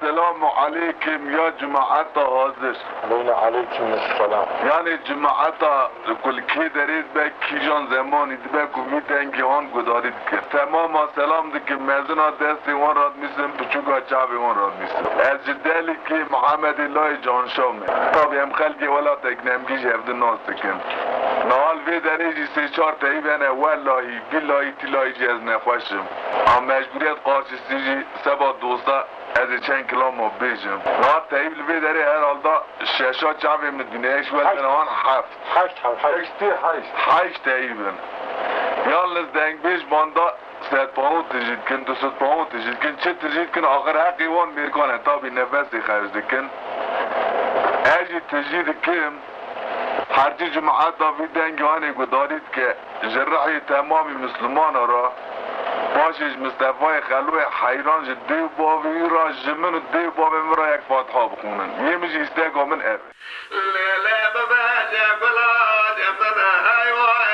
السلام علیکم یا جماعت حاضر. علیکم السلام. یعنی جماعت کل کی درید به کیجان زمانی به کمی دنگیان گدارید که تمام سلام دی که مزنا دستی وان راد میسیم پچوکا چاوی وان راد میسیم از جدلی که محمد الله جانشامه طب هم خلقی ولا تکنمگیش هفته ناس تکن نهال وی دریجی سه چار تایبینه واللهی باللهی تلایی جی از نخوشم هم مجبوریت قارچستی جی سبا دوستا از چند کلام بیجم نه تایب وی داری هر حالدا ششا چاوی مدونه ایش ول بنوان هشت تایبن یالنز دنگ بیش باندا سید پاهو تجید کن دو ست پاهو تجید کن چه تجید کن آخر حقی وان میرکانه تابی نفسی خرج دکن ایجی تجید کن هرچی جماعت داوی دنگانی گدارید که جرحی تمامی مسلمان را باشش مصطفی خلوی حیران جد دیو باوی را جمن و دیو باوی مرا یک فاتحه بخونن یه میشه استیگا من اب لیلی بباجه بلاد ابنا حیوان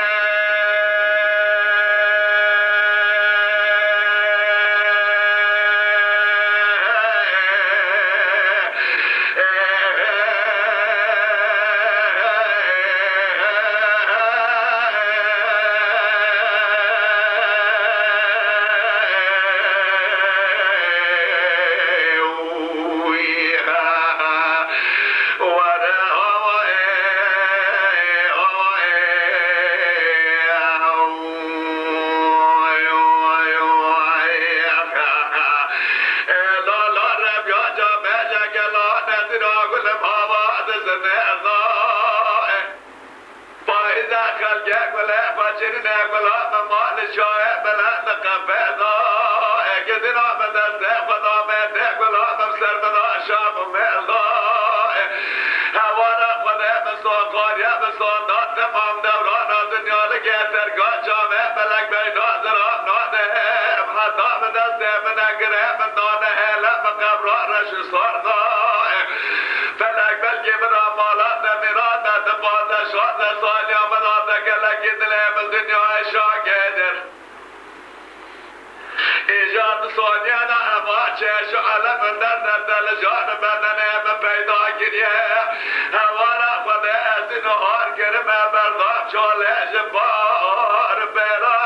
هوارا خدا از نهار کرم بردار چالش بار برا